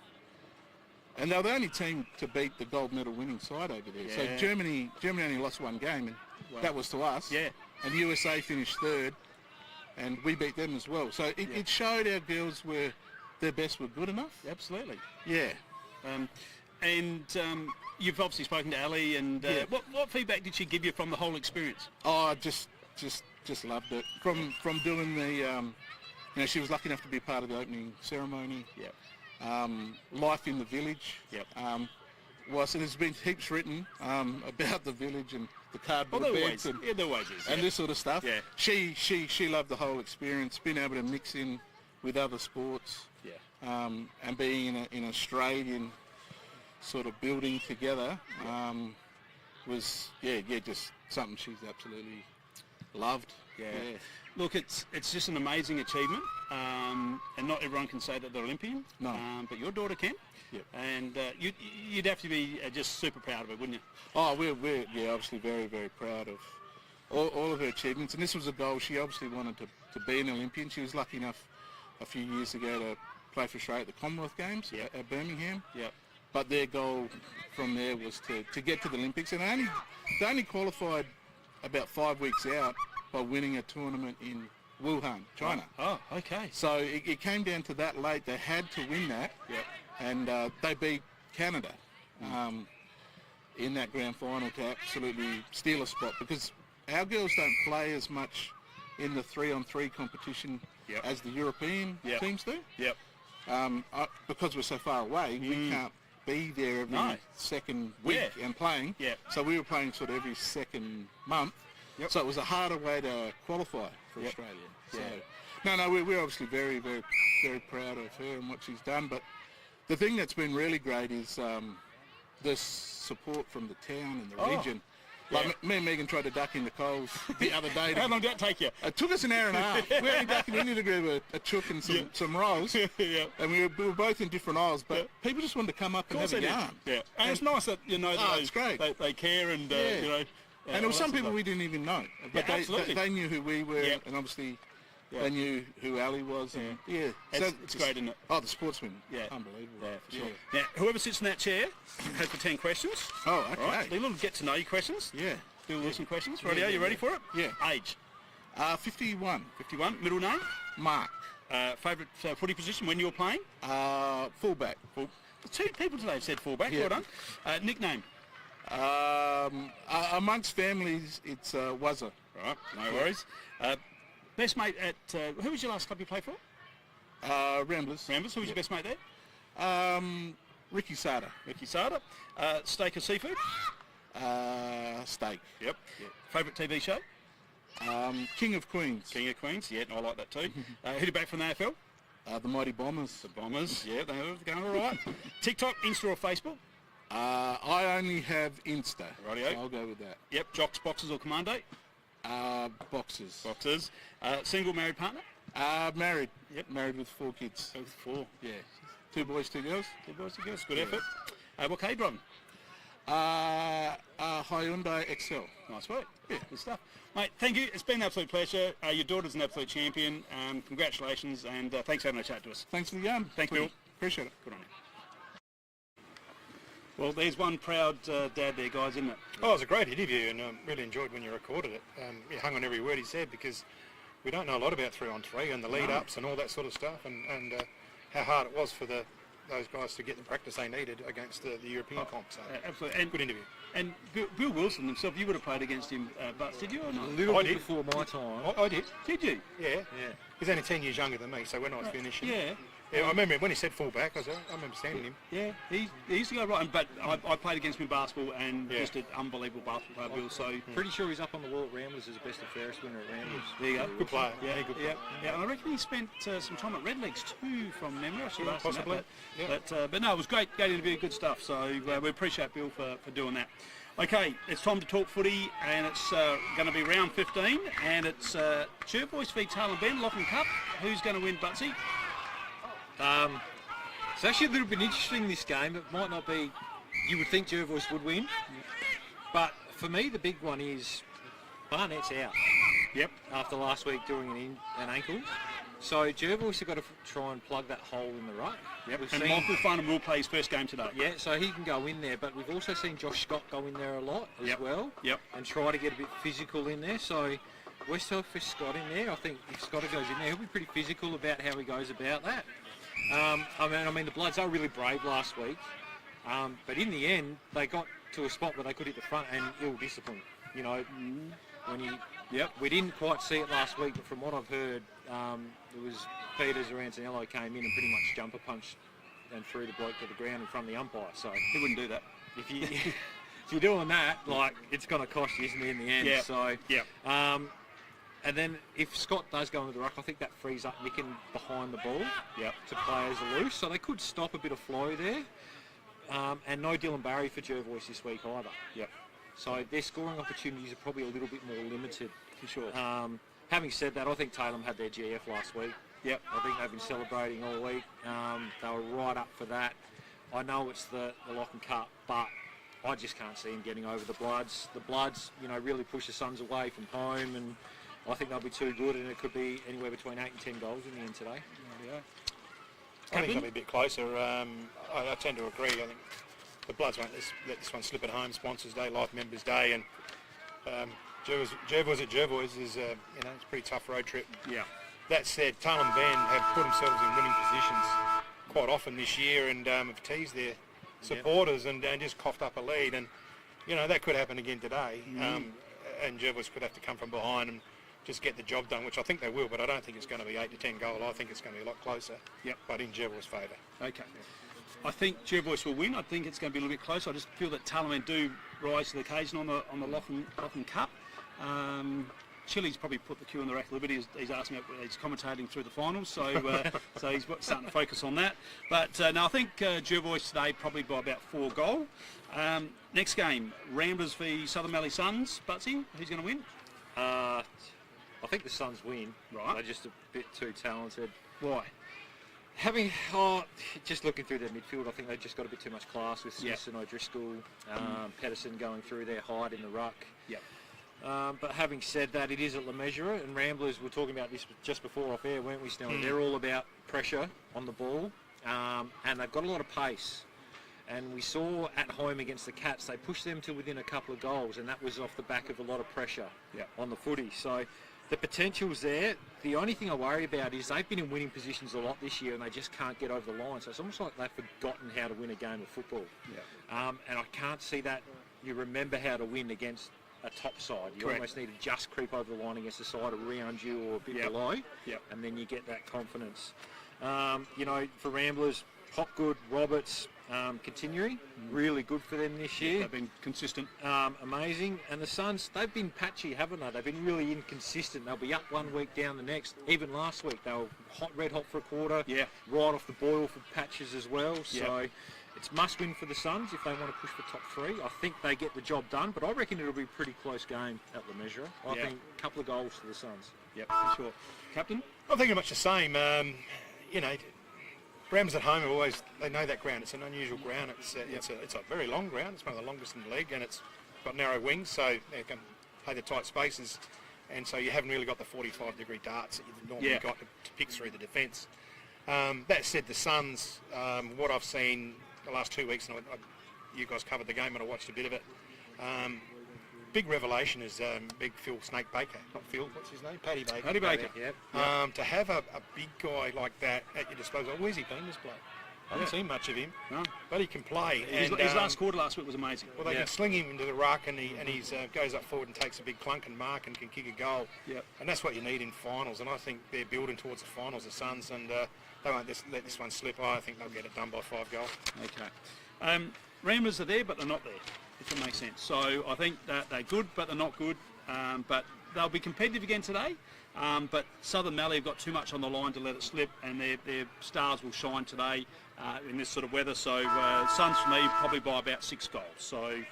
they were the only team to beat the gold medal winning side over there. Yeah. So Germany only lost 1 game, and that was to us. Yeah. And USA finished 3rd, and we beat them as well. So it showed our girls were their best were good enough. Absolutely. Yeah. And you've obviously spoken to Ali, and what feedback did she give you from the whole experience? Oh, just loved it. From doing the, she was lucky enough to be part of the opening ceremony. Yep. Life in the village. Yep. So there's been heaps written about the village and the cardboard beds and this sort of stuff. Yeah. She loved the whole experience, being able to mix in with other sports. Yeah. And being in an Australian sort of building together was just something she's absolutely loved. Yeah. Look, it's just an amazing achievement, and not everyone can say that they're Olympian. No. But your daughter can. Yep. And you'd have to be just super proud of it, wouldn't you? Oh, we're obviously very, very proud of all of her achievements. And this was a goal. She obviously wanted to be an Olympian. She was lucky enough a few years ago to play for Australia at the Commonwealth Games at Birmingham. Yep. But their goal from there was to get to the Olympics. And they only qualified about 5 weeks out by winning a tournament in Wuhan, China. Oh, okay. So it came down to that late. They had to win that. Yep. And they beat Canada in that grand final to absolutely steal a spot, because our girls don't play as much in the 3-on-3 competition as the European teams do. Yep. Because we're so far away, we can't be there every No. second week Yeah. and playing. Yeah. So we were playing sort of every second month. Yep. So it was a harder way to qualify for Yep. Australia. So, Yeah. no, we're obviously very, very, very proud of her and what she's done. But the thing that's been really great is the support from the town and the region. Like me and Megan tried to duck into Coles the other day. How long did that take you? It took us an hour and a half. We only ducked into to grab a chook and some rolls. Yeah. And we were both in different aisles, but people just wanted to come up and have a yarn. Yeah, and it's nice that it's great. They care and And there were some people we didn't even know, but they knew who we were, and obviously they knew who Ali was. And it's great, isn't it? Oh, the sportsman, unbelievable. Yeah, for sure. Now, whoever sits in that chair has for 10 questions. Oh, okay. All right, little get to know you questions. Yeah. Do listen questions. Ready? Are you ready for it? Yeah. Age? 51. 51. Middle name? Mark. Favourite footy position when you were playing? Fullback. Two people today have said fullback. Yeah. Well done. Nickname? Amongst families, it's Wazza. Right, no worries. Best mate at... who was your last club you played for? Ramblers. Ramblers. Who was your best mate there? Ricky Sada. Ricky Sada. Steak or seafood? Steak. Yep. Favourite TV show? King of Queens. King of Queens. Yeah, I like that too. Who do back from the AFL? The Mighty Bombers. The Bombers. Yeah, they're going all right. TikTok, Insta or Facebook? I only have Insta. Rightio. So I'll go with that. Yep. Jocks, boxes or commando? Boxes. Boxes. Single, married partner? Married. Yep. Married with 4 kids. With 4. Yeah. 2 boys, 2 girls. 2 boys, 2 girls. Good effort. What car you driving? Hyundai XL. Nice work. Yeah. Good stuff. Mate, thank you. It's been an absolute pleasure. Your daughter's an absolute champion. Congratulations, and thanks for having a chat to us. Thanks for the yarn. Thanks, Bill. Appreciate it. Good on you. Well, there's one proud dad there, guys, isn't it? Oh, it was a great interview, and really enjoyed when you recorded it. You hung on every word he said, because we don't know a lot about 3-on-3 and the lead-ups and all that sort of stuff, and how hard it was for those guys to get the practice they needed against the European comp. So absolutely. And good interview. And Bill Wilson himself, you would have played against him, but did you or not? A little bit before my time. I did. Did you? Yeah. He's only 10 years younger than me, so when I was finishing. Yeah. Yeah, I remember when he said fullback, I remember standing him. Yeah, he used to go right, but I played against him in basketball, and just an unbelievable basketball player, Bill. So Pretty sure he's up on the wall at Ramblers as best and fairest winner at Ramblers. there you go. Good player. Yeah, good player. yeah. And I reckon he spent some time at Redlegs too, from memory. I should ask him possibly. that, but no, it was great interview, good stuff. So we appreciate Bill for doing that. Okay, it's time to talk footy, and it's going to be round 15, and it's Jervois v Tailem Ben, Lachlan Cup. Who's going to win, Butsy? It's actually a little bit interesting, this game. It might not be... You would think Jervois would win. But for me, the big one is Barnett's out. Yep. After last week doing an ankle. So Jervois have got to try and plug that hole in the ruck. Yep. We've And seen, Michael Farnham will play his first game today. yeah, so he can go in there. But we've also seen Josh Scott go in there a lot as well. Yep. And try to get a bit physical in there. So Westhoff for Scott in there. I think if Scott goes in there, he'll be pretty physical about how he goes about that. I mean, the Bloods are really brave last week, but in the end, they got to a spot where they could hit the front and ill discipline. You know, when we didn't quite see it last week, but from what I've heard, it was Peters or Antonello came in and pretty much jumper punched and threw the bloke to the ground in front of the umpire. So He wouldn't do that. if you're doing that, like, it's going to cost you, isn't it, in the end? Yeah. So Yeah. and then if Scott does go into the ruck, I think that frees up Nicken behind the ball to players loose. So they could stop a bit of flow there. And no Dylan Barry for Jervois this week either. Yep. So their scoring opportunities are probably a little bit more limited. For sure. Having said that, I think Tailem had their GF last week. Yep. I think they've been celebrating all week. They were right up for that. I know it's the Lachlan Cup, but I just can't see them getting over the Bloods. The Bloods, really push the Suns away from home, and I think they'll be too good, and it could be anywhere between 8 and 10 goals in the end today. I think it'll be a bit closer. I tend to agree. I think the Bloods won't let this one slip at home. Sponsors Day, Life Members Day, and Jervois at Jervois is it's a pretty tough road trip. Yeah. That said, Tailem Ben have put themselves in winning positions quite often this year, and have teased their supporters and just coughed up a lead, and that could happen again today. And Jervois could have to come from behind and just get the job done, which I think they will, but I don't think it's going to be 8 to 10 goal. I think it's going to be a lot closer. Yep. But in Jervois' favour. Okay. I think Jervois will win. I think it's going to be a little bit close. I just feel that Talaman do rise to the occasion on the Lachlan Cup. Chili's probably put the cue on the rack a little bit. He's asked me. He's commentating through the finals, so he's starting to focus on that. But no, I think Jervois today probably by about 4 goal. Next game, Ramblers v Southern Mallee Suns. Butsy, who's going to win? I think the Suns win. Right. They're just a bit too talented. Why? Just looking through their midfield, I think they've just got a bit too much class with Smith and O'Driscoll, Pedersen going through their hide in the ruck. Yep. But having said that, it is at Le Mesure, and Ramblers, we were talking about this just before off air, weren't we, Snell? They're all about pressure on the ball, and they've got a lot of pace. And we saw at home against the Cats, they pushed them to within a couple of goals, and that was off the back of a lot of pressure on the footy. So the potential's there. The only thing I worry about is they've been in winning positions a lot this year, and they just can't get over the line. So it's almost like they've forgotten how to win a game of football. Yeah. And I can't see that you remember how to win against a top side. You almost need to just creep over the line against a side around you or a bit below, and then you get that confidence. For Ramblers, Hopgood, Roberts, continuing, really good for them this year. They've been consistent. Amazing. And the Suns, they've been patchy, haven't they? They've been really inconsistent. They'll be up one week, down the next. Even last week, they were red hot for a quarter, right off the boil for patches as well. So it's must win for the Suns if they want to push for top 3. I think they get the job done, but I reckon it'll be a pretty close game at Le Mesure. I think a couple of goals for the Suns. Yep, for sure. Captain? I'm thinking much the same. Rams at home are they know that ground. It's an unusual ground. It's a very long ground. It's one of the longest in the league, and it's got narrow wings, so they can play the tight spaces, and so you haven't really got the 45-degree darts that you've normally got to pick through the defence. That said, the Suns, what I've seen the last 2 weeks, and you guys covered the game and I watched a bit of it, big revelation is big Phil Snake Baker. Not Phil, what's his name? Paddy Baker. Paddy Baker, To have a big guy like that at your disposal. Where's he been, this bloke? I haven't seen much of him, but he can play. His last quarter last week was amazing. Well, they can sling him into the ruck, and he goes up forward and takes a big clunk and mark and can kick a goal. Yep. And that's what you need in finals, and I think they're building towards the finals, the Suns, and they won't just let this one slip. I think they'll get it done by 5 goals. Okay. Ramblers are there, but they're not there, if it makes sense. So I think that they're good, but they're not good. But they'll be competitive again today. But Southern Mallee have got too much on the line to let it slip, and their stars will shine today in this sort of weather. So Suns for me probably by about 6 goals. So,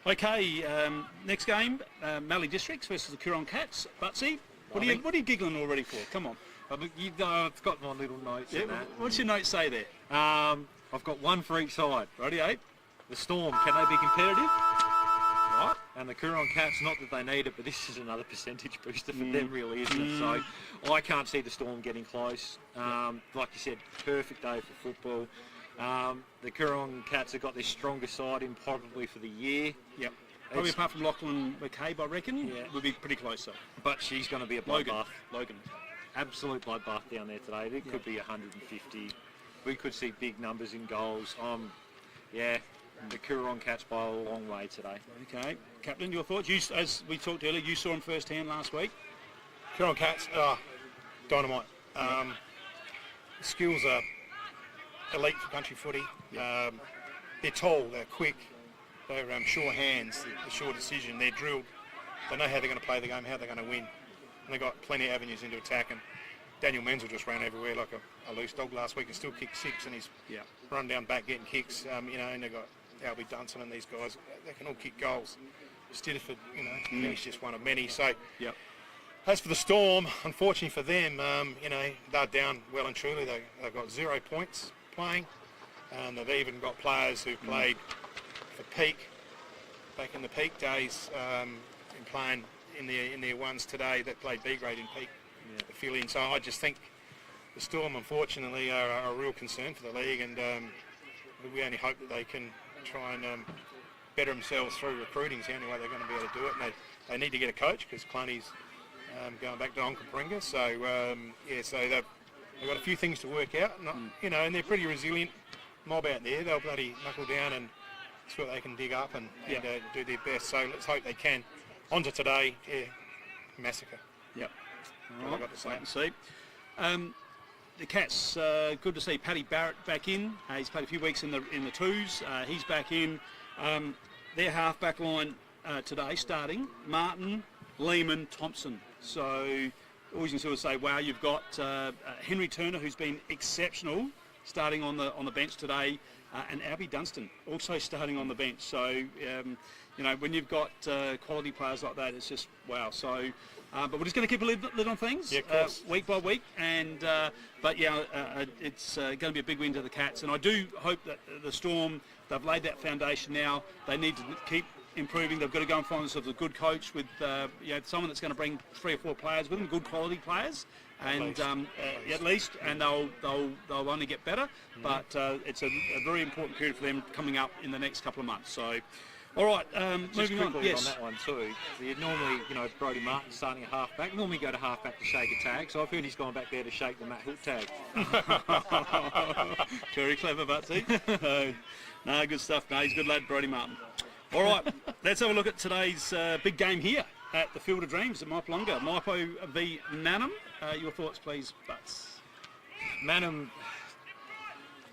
okay, next game, Mallee Districts versus the Coorong Cats. Butsy, what are you giggling already for? Come on. I've got my little notes in that. What's your note say there? I've got one for each side. Righty-o. The Storm, can they be competitive? Right. And the Coorong Cats, not that they need it, but this is another percentage booster for them, really, isn't it? So I can't see the Storm getting close. Like you said, perfect day for football. The Coorong Cats have got their strongest side in probably for the year. Yep. Probably apart from Lachlan McCabe, I reckon. Yeah. Would be pretty close, though. But she's going to be a bloodbath. Logan. Absolute bloodbath down there today. It could be 150. We could see big numbers in goals. The Coorong Cats by a long way today. Okay. Captain, your thoughts? You, as we talked earlier, you saw them firsthand last week. Coorong Cats, dynamite. The skills are elite for country footy. They're tall, they're quick, they're sure hands, the sure decision, they're drilled. They know how they're going to play the game, how they're going to win. And they've got plenty of avenues into attack. And Daniel Menzel just ran everywhere like a loose dog last week and still kicked 6, and he's run down back getting kicks. And they've got Albie Dunson and these guys, they can all kick goals. Stitterford, he's just one of many. So, as for the Storm, unfortunately for them, they're down well and truly. They've got 0 points playing, and they've even got players who played for Peak back in the Peak days, and playing in their ones today that played B grade in Peak, the fill-in. So I just think the Storm, unfortunately, are a real concern for the league, and we only hope that they can try and better themselves through recruiting. Is the only way they're going to be able to do it. And they need to get a coach because Cluny's going back to Onkaparinga. So so they've got a few things to work out. And they're pretty resilient mob out there. They'll bloody knuckle down and see what they can dig up and do their best. So let's hope they can. On to today, massacre. Yep. All I've got to say. Wait and see. the Cats, good to see Paddy Barrett back in. He's played a few weeks in the twos. He's back in. Their half-back line today starting, Martin, Lehman, Thompson. So always you can sort of say, wow, you've got Henry Turner, who's been exceptional, starting on the bench today, and Albie Dunstan also starting on the bench. So, you know, when you've got quality players like that, it's just wow. So, but we're just going to keep a lid on things week by week. And but yeah, it's going to be a big win to the Cats. And I do hope that the Storm, they've laid that foundation now. They need to keep improving. They've got to go and find themselves a good coach with you know, someone that's going to bring 3 or 4 players with them, good quality players, and at least, and they'll only get better. But it's a very important period for them coming up in the next couple of months. So, all right, moving on. Yes. On that one too. You normally, you know, Brodie Martin starting at half-back. Normally go to half-back to shake a tag. So I've heard he's gone back there to shake the Matt Hook tag. Very clever, Butsy. No, good stuff. No, he's a good lad, Brodie Martin. All right, let's have a look at today's big game here at the Field of Dreams at Maipolonga. Maipo v Manum. Your thoughts, please, Butts. Manum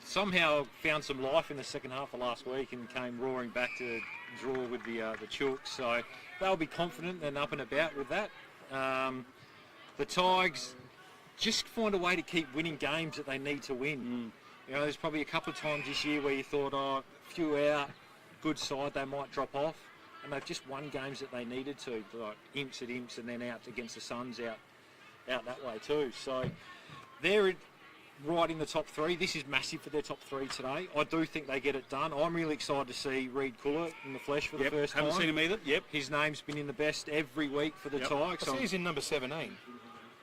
somehow found some life in the second half of last week and came roaring back to draw with the Chooks. So they'll be confident and up and about with that. The Tigers just find a way to keep winning games that they need to win. You know, there's probably a couple of times this year where you thought, oh, a few out, good side, they might drop off, and they've just won games that they needed to, like imps at imps and then out against the Suns out that way too. So they're right in the top 3. This is massive for their top 3 today. I do think they get it done. I'm really excited to see Reid Kuller in the flesh for the first time. Haven't seen him either. Yep. His name's been in the best every week for the Tigers. I see he's in number 17.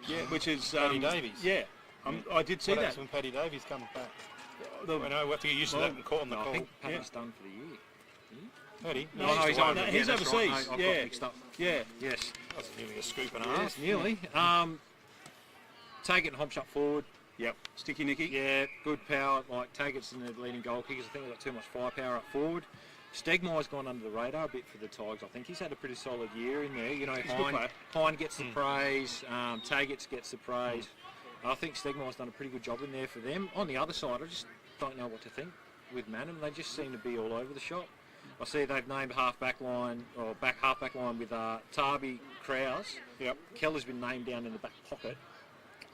Yeah, which is Paddy Davies. Yeah, I did see that. When Paddy Davies comes back. I know we have to get used to that and call him the call. I think Paddy's done for the year. Paddy? No, he's on. He's overseas. Right. I've got mixed up. Yeah. Yes. That's nearly a scoop and a Yes, half. nearly. Taggart and Homsh up forward. Yep. Sticky Nicky. Yeah, good power. Like Taggart's in the leading goal kickers. I think they've got too much firepower up forward. Stegmaier's gone under the radar a bit for the Tigers. I think he's had a pretty solid year in there. You know, Hine gets the praise. Taggart gets the praise. I think Stegmaier's done a pretty good job in there for them. On the other side, I just don't know what to think with Manum. They just seem to be all over the shop. I see they've named half-back line with Tarby, Krause. Yep. Keller's been named down in the back pocket.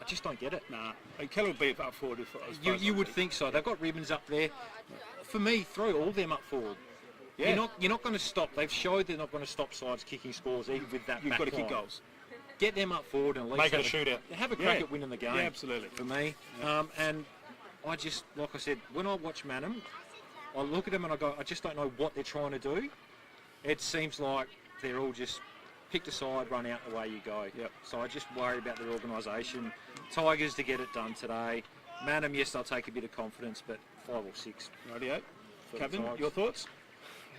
I just don't get it. Nah, Keller will be up forward. You would think so. They've got Ribbons up there. For me, throw all them up forward. Yeah. You're not going to stop. They've showed they're not going to stop sides kicking scores even with that. You've got to line. kick goals. Get them up forward and at least make it a shootout. Have a crack at winning the game. Yeah, absolutely. For me, and I just, like I said, when I watch Manum, I look at them and I go, I just don't know what they're trying to do. It seems like they're all just picked a side, run out, away you go. Yep. So I just worry about their organisation. Tigers to get it done today. Manum, yes, they'll take a bit of confidence, but 5 or 6. Rightio. Captain, your thoughts?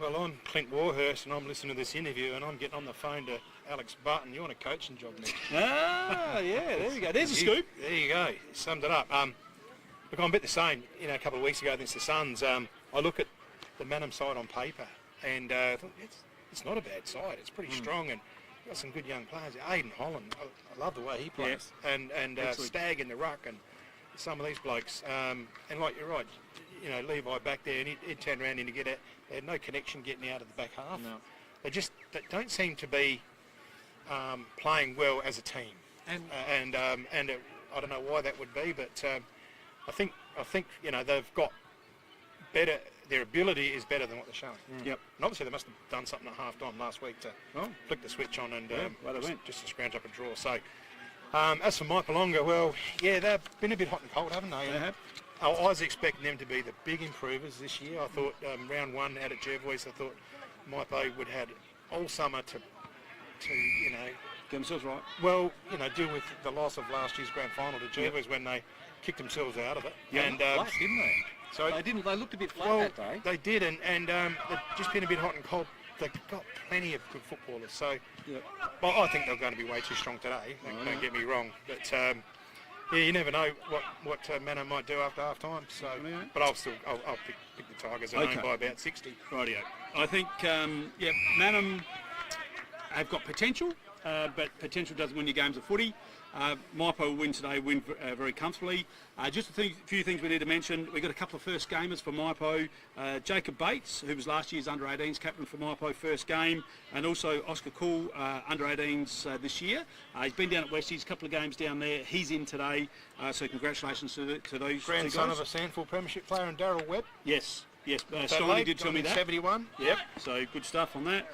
Well, I'm Clint Warhurst and I'm listening to this interview and I'm getting on the phone to Alex Barton. You want a coaching job next? Ah, yeah, there you go. There's a scoop. There you go. Summed it up. Look, I'm a bit the same. You know, a couple of weeks ago against the Suns, I look at the Manum side on paper and I thought it's not a bad side. It's pretty strong and got some good young players. Aidan Holland, I love the way he plays. Yeah. And Stagg in the ruck and some of these blokes. And like you're right, you know, Levi back there and he'd turn around and get it. They had no connection getting out of the back half. No. They don't seem to be playing well as a team. And I don't know why that would be, but I think you know they've got better. Their ability is better than what they're showing. Yep. And obviously they must have done something at half time last week to flick the switch on and just to scrounge up a draw. So as for Maipolonga, well, yeah, they've been a bit hot and cold, haven't they? They have. I was expecting them to be the big improvers this year. I thought round 1 out at Jervois, I thought Maipo would have had all summer to you know Get themselves right. Well, you know, deal with the loss of last year's grand final to Jervois when they kicked themselves out of it. Yeah, and flat, didn't they? So they didn't. They looked a bit flat that day. They did, and they've just been a bit hot and cold. They've got plenty of good footballers. So, well, I think they're going to be way too strong today. Don't get me wrong, but yeah, you never know what Manum might do after half time. So, but I'll pick the Tigers at home by about 60. Rightio. I think Manum have got potential. but potential doesn't win your games of footy. Maipo will win today, very comfortably. Just a few things we need to mention. We've got a couple of first gamers for Maipo. Jacob Bates, who was last year's under-18s captain for Maipo, first game, and also Oscar Cool, under-18s this year. He's been down at Westies, a couple of games down there. He's in today, so congratulations to those Grandson two guys. of a Sandford Premiership player and Darryl Webb. Yes. Steiny did tell me that. 71. Yep, so good stuff on that.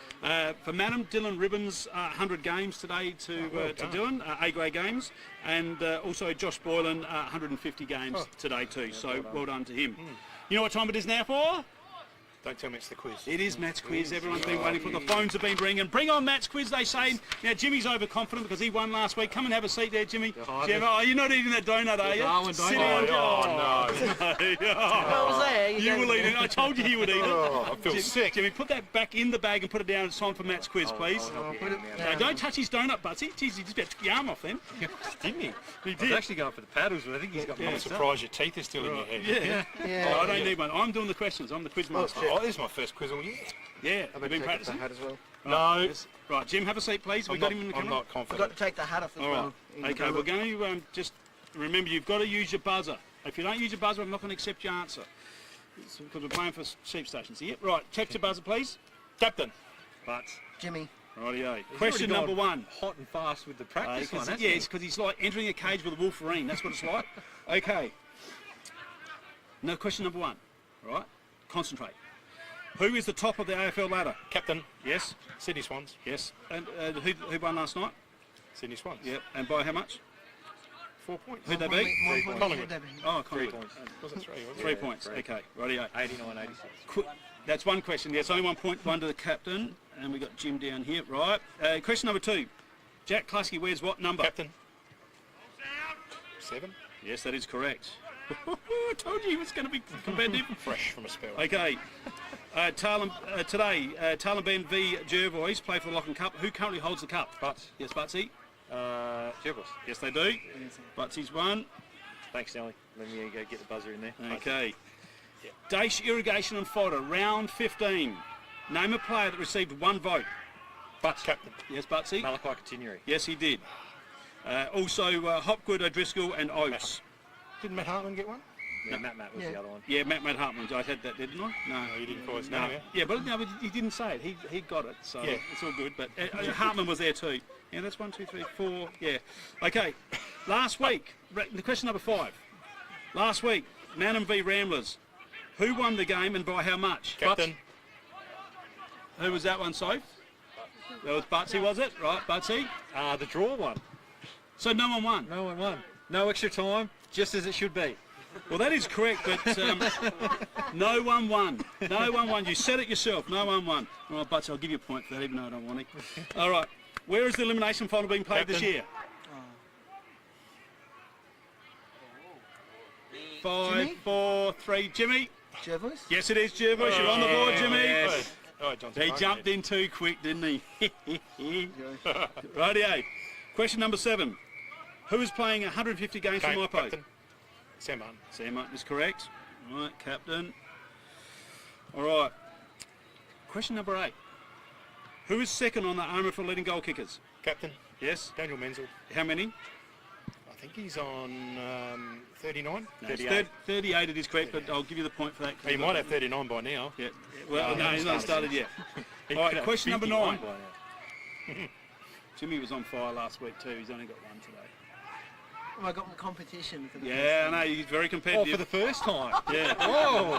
For Madam, Dylan Ribbons, 100 games today to Dylan, A-grade games, and also Josh Boylan, 150 games today too, so well done to him. You know what time it is now for? Don't tell me it's the quiz. It is Matt's quiz. Everyone's been waiting for it. The phones have been ringing. Bring on Matt's quiz, they say. Now, Jimmy's overconfident because he won last week. Come and have a seat there, Jimmy. Jim, you're not eating that donut, are you? You will eat it. I told you he would eat it. I feel sick. Jimmy, put that back in the bag and put it down. It's time for Matt's quiz, please. No, don't touch his donut, Butsy. Jeez, he just got your arm off then. Didn't he? He I was did. actually going for the paddles, but I think he's got I'm surprised your teeth are still in your head. Yeah. I don't need one. I'm doing the questions. I'm the quiz master. Oh, this is my first quiz all year. Yeah. Have you been practicing? Hat as well. No. Right, Jim, have a seat, please. We got him in the I'm camera. not I've confident. got to take the hat off as All well. right. Okay, we're going to just remember you've got to use your buzzer. If you don't use your buzzer, I'm not going to accept your answer. Because we're playing for sheep stations here. Right, check your buzzer, please. Captain. Butts. Jimmy. Rightio. Question number one. Hot and fast with the practice one, hasn't Yeah, he? it's because he's like entering a cage with a Wolverine. That's what it's like. Okay. Now, question number one. Right? Concentrate. Who is the top of the AFL ladder? Captain. Yes. Sydney Swans. Yes. And who won last night? Sydney Swans. Yep. And by how much? 4 points. Who'd they beat? Collingwood. Oh, Collingwood. 3 points. Was it 3? 3 points. Okay. Rightio. 89-86. That's one question. Yes, only 1 point, one to the captain. And we got Jim down here. Right. Question number two. Jack Klasky wears what number? Captain. 7. Yes, that is correct. I told you he was going to be competitive. Fresh from a spell. Okay. Today, Talon Ben v Jervois play for the Lachlan Cup. Who currently holds the cup? Butts. Yes, Butsy. Jervis. Yes, they do. Butsy's won. Thanks, Stanley. Let me go get the buzzer in there. Okay. Daesh Irrigation and Fodder, round 15. Name a player that received 1 vote. Butts. Captain. Yes, Butsy. Malachi Continuary. Yes, he did. Also, Hopgood, O'Driscoll and Oates. Didn't Matt Hartman get one? Yeah, Matt was the other one. Yeah, Matt Hartman. I had that, didn't I? No. You didn't call his name, yeah? Yeah, but no, he didn't say it. He got it, so Yeah. it's all good. But Hartman was there too. Yeah, that's 1, 2, 3, 4. Yeah. Okay. Last week, the question number 5. Last week, Manham v Ramblers. Who won the game and by how much? Captain. Who was that one, Soph? That was Butsy, was it? Right, Butsy. The draw one. So no one won. No one won. No extra time, just as it should be. Well, that is correct, but no one won. No one won. You said it yourself. No one won. All right, Butsy, I'll give you a point for that, even though I don't want it. All right. Where is the elimination final being played this year? 5, 4, 3. Jimmy? Jervois? Yes, it is, Jervois. You're on the board, Jimmy. Yes. Oh, Johnson He jumped in too quick, didn't he? Rightio. Question number 7. Who is playing 150 games for Maipo? Captain. Sam Martin. Sam Martin is correct. All right, captain. All right. Question number 8. Who is second on the RMFL leading goal kickers? Captain. Yes. Daniel Menzel. How many? I think he's on 39. No, 38. 38 it is correct, but I'll give you the point for that. He might have 39 by now. Yeah. Well, no, he's not started yet. All right, question number 9. Jimmy was on fire last week too. He's only got 1 today. Well, I got my competition for the Yeah, I know. He's very Oh, competitive. for the first time. Yeah. Whoa.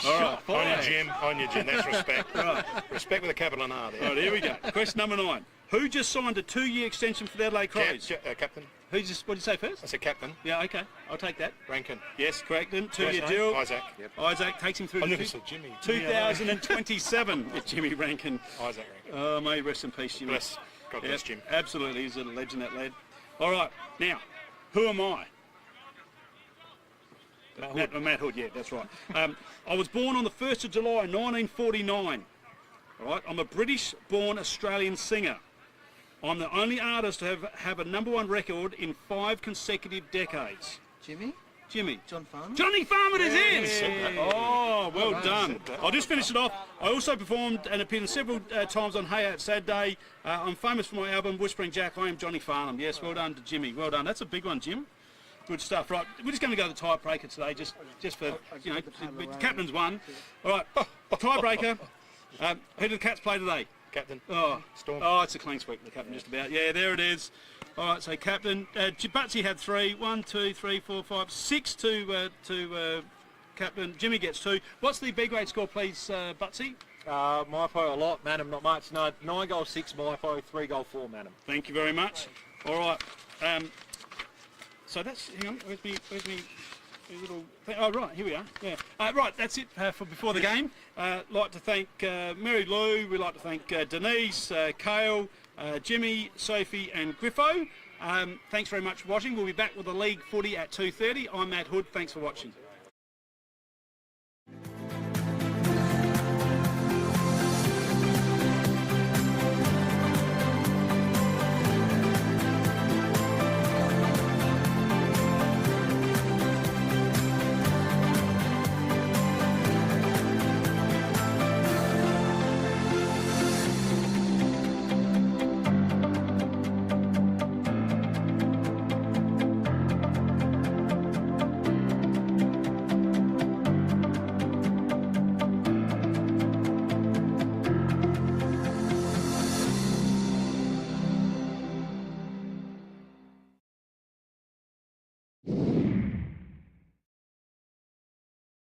All right. On you, Jim. On you, Jim. That's respect. Right. Respect with a capital N R there. Right, here we go. Question number 9. Who just signed a 2-year extension for the Adelaide Crows? Captain. Who just? What did you say first? I said captain. Yeah, okay. I'll take that. Rankin. Yes, correct. Then 2-year First deal. name? Isaac. Yep. Isaac takes him through I to never said Jimmy. 2027. Jimmy Rankin. Isaac Rankin. Oh, may he rest in peace, Jimmy. Bless. God bless Jim. Absolutely, he's a legend, that lad. All right, now, who am I? Matt Hood, yeah, that's right. I was born on the 1st of July 1949. All right, I'm a British-born Australian singer. I'm the only artist to have a #1 record in 5 consecutive decades. Jimmy? Jimmy? John Farmer. Johnny Farmer is in! said that. Oh, well done. I'll just finish it off. I also performed and appeared several times on Hey Out Saturday. I'm famous for my album, Whispering Jack. I am Johnny Farnham. Yes, well done to Jimmy. Well done. That's a big one, Jim. Good stuff. Right, we're just going to go to the tiebreaker today, just for, you know, the captain's won. All right, tiebreaker. Who do the Cats play today? Captain. Oh, Storm. Oh, it's a clean sweep, the captain, just about. Yeah, there it is. All right, so captain. Butsy had 3. 1, 2, 3, 4, 5, 6 to captain. Jimmy gets 2. What's the B grade score, please, Butsy? Maipo a lot, Madam not much. No, 9 goal 6 Maipo, 3 goal 4 Madam. Thank you very much. All right. So that's, hang on, where's me little thing? Oh, right, here we are. Yeah. Right, that's it for before the game. Like to thank Mary Lou. We'd like to thank Denise, Kale, Jimmy, Sophie and Griffo. Thanks very much for watching. We'll be back with the league footy at 2:30. I'm Matt Hood. Thanks for watching.